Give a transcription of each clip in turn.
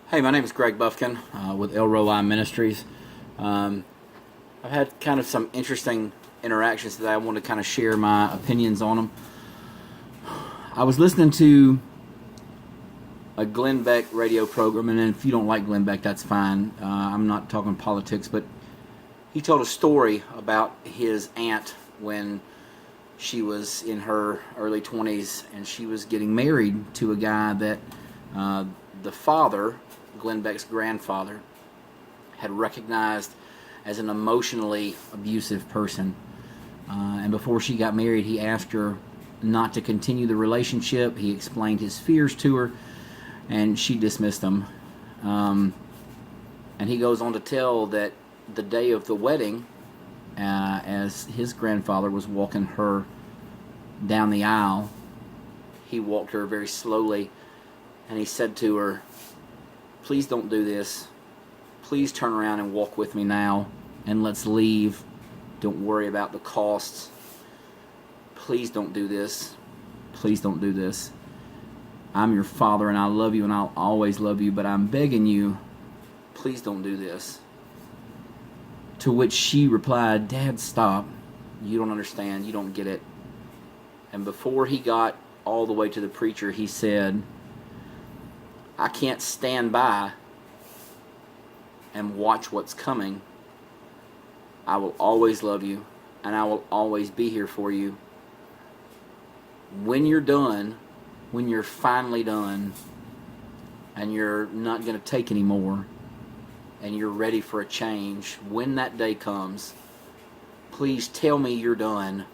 Hey, my name is Greg Buffkin with El Roi Ministries. Um, I've had kind of some interesting interactions today. I want to kind of share my opinions on them. I was listening to a Glenn Beck radio program, and if you don't like Glenn Beck, that's fine. I'm not talking politics, but he told a story about his aunt when she was in her early 20s, and she was getting married to a guy that the father, Glenn Beck's grandfather, had recognized as an emotionally abusive person. And before she got married, he asked her not to continue the relationship. He explained his fears to her, and she dismissed them. And he goes on to tell that the day of the wedding, as his grandfather was walking her down the aisle, he walked her very slowly, and he said to her, "Please don't do this. Please turn around and walk with me now, and let's leave. Don't worry about the costs. Please don't do this. Please don't do this. I'm your father, and I love you, and I'll always love you, but I'm begging you, please don't do this." To which she replied, "Dad, stop. You don't understand. You don't get it." And before he got all the way to the preacher, he said, "I can't stand by and watch what's coming. I will always love you, and I will always be here for you. When you're done, when you're finally done, and you're not going to take any more, and you're ready for a change, when that day comes, please tell me you're done,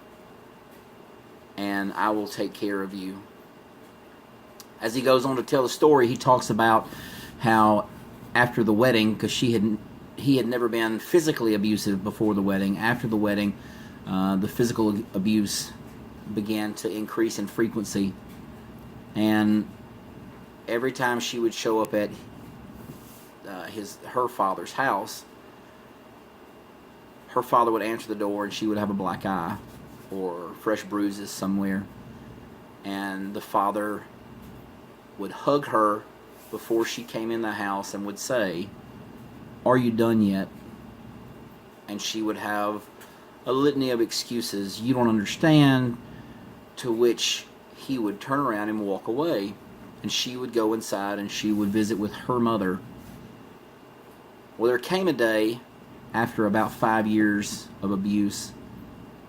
and I will take care of you." As he goes on to tell the story, he talks about how after the wedding, because he had never been physically abusive before the wedding. After the wedding, the physical abuse began to increase in frequency, and every time she would show up at her father's house, her father would answer the door, and she would have a black eye or fresh bruises somewhere, and the father would hug her before she came in the house and would say, "Are you done yet?" And she would have a litany of excuses. "You don't understand," to which he would turn around and walk away, and she would go inside and she would visit with her mother. Well, there came a day after about 5 years of abuse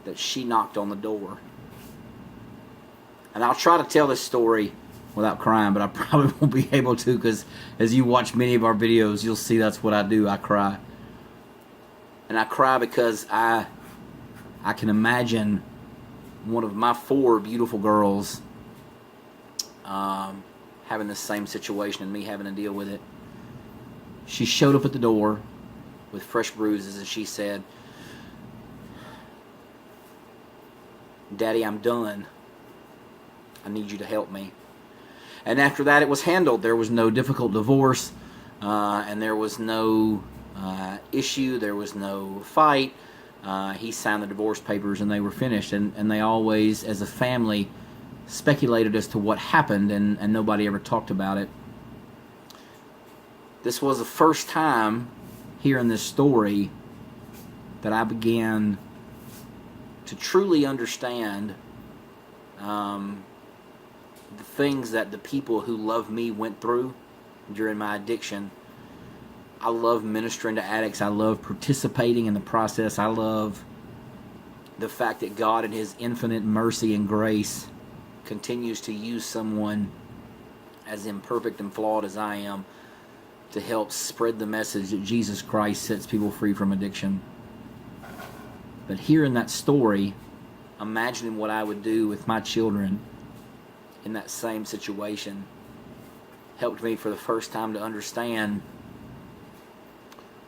that she knocked on the door. And I'll try to tell this story without crying, but I probably won't be able to, because as you watch many of our videos, you'll see that's what I do. I cry. And I cry because I can imagine one of my 4 beautiful girls having the same situation and me having to deal with it. She showed up at the door with fresh bruises, and she said, "Daddy, I'm done. I need you to help me." And after that, it was handled. There was no difficult divorce, and there was no issue. There was no fight. He signed the divorce papers, and they were finished. And they always, as a family, speculated as to what happened, and nobody ever talked about it. This was the first time hearing this story that I began to truly understand the things that the people who love me went through during my addiction. I love ministering to addicts. I love participating in the process. I love the fact that God in His infinite mercy and grace continues to use someone as imperfect and flawed as I am to help spread the message that Jesus Christ sets people free from addiction. But hearing that story, imagining what I would do with my children in that same situation, helped me for the first time to understand,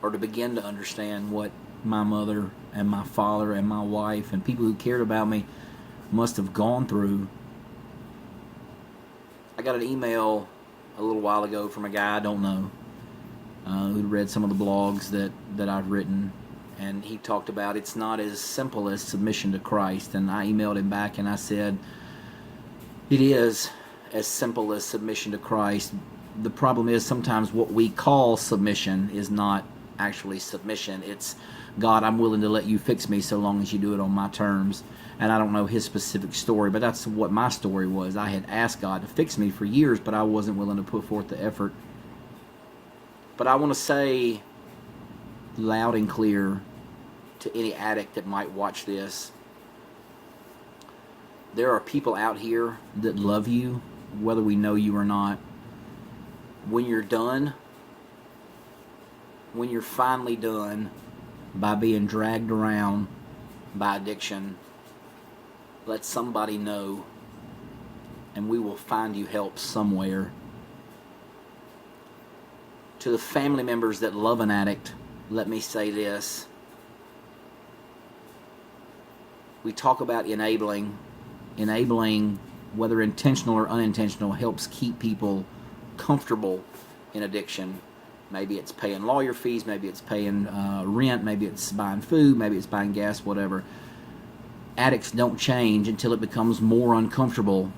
or to begin to understand, what my mother and my father and my wife and people who cared about me must have gone through. I got an email a little while ago from a guy I don't know, who read some of the blogs that I've written, and he talked about it's not as simple as submission to Christ. And I emailed him back and I said, it is as simple as submission to Christ, the problem is sometimes what we call submission is not actually submission. It's, God, I'm willing to let you fix me so long as you do it on my terms. And I don't know his specific story, but that's what my story was. I had asked God to fix me for years, but I wasn't willing to put forth the effort. But I want to say loud and clear to any addict that might watch this, there are people out here that love you, whether we know you or not. When you're done, when you're finally done by being dragged around by addiction, let somebody know, and we will find you help somewhere. To the family members that love an addict, let me say this. We talk about enabling. Enabling, whether intentional or unintentional, helps keep people comfortable in addiction. Maybe it's paying lawyer fees, maybe it's paying rent, maybe it's buying food, maybe it's buying gas, whatever. Addicts don't change until it becomes more uncomfortable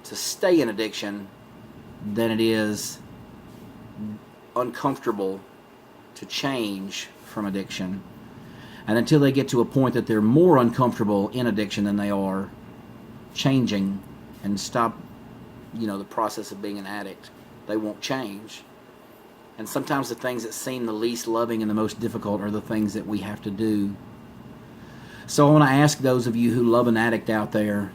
to stay in addiction than it is uncomfortable to change from addiction. And until they get to a point that they're more uncomfortable in addiction than they are changing and stop, the process of being an addict, they won't change. And sometimes the things that seem the least loving and the most difficult are the things that we have to do. So I want to ask those of you who love an addict out there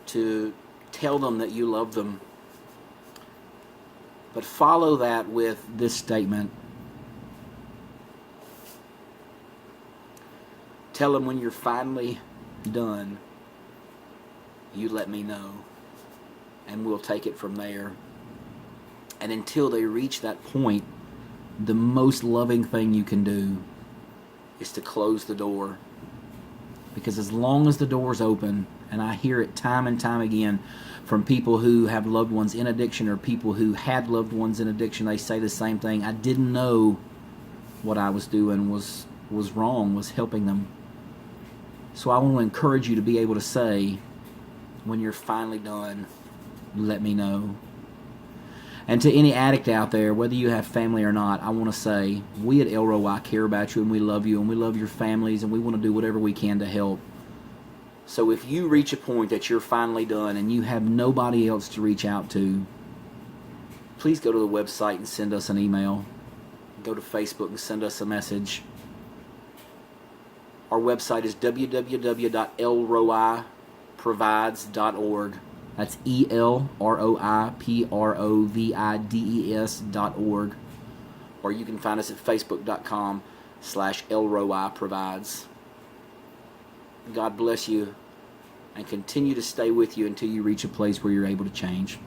to tell them that you love them. But follow that with this statement. Tell them when you're finally done, you let me know, and we'll take it from there. And until they reach that point, the most loving thing you can do is to close the door. Because as long as the door's open, and I hear it time and time again from people who have loved ones in addiction or people who had loved ones in addiction, they say the same thing. I didn't know what I was doing was wrong, was helping them. So I want to encourage you to be able to say, when you're finally done, let me know. And to any addict out there, whether you have family or not, I want to say, we at El Roi care about you, and we love you, and we love your families, and we want to do whatever we can to help. So if you reach a point that you're finally done and you have nobody else to reach out to, please go to the website and send us an email. Go to Facebook and send us a message. Our website is www.elroiprovides.org. That's ELROIPROVIDES.org. Or you can find us at facebook.com/elroiprovides. God bless you and continue to stay with you until you reach a place where you're able to change.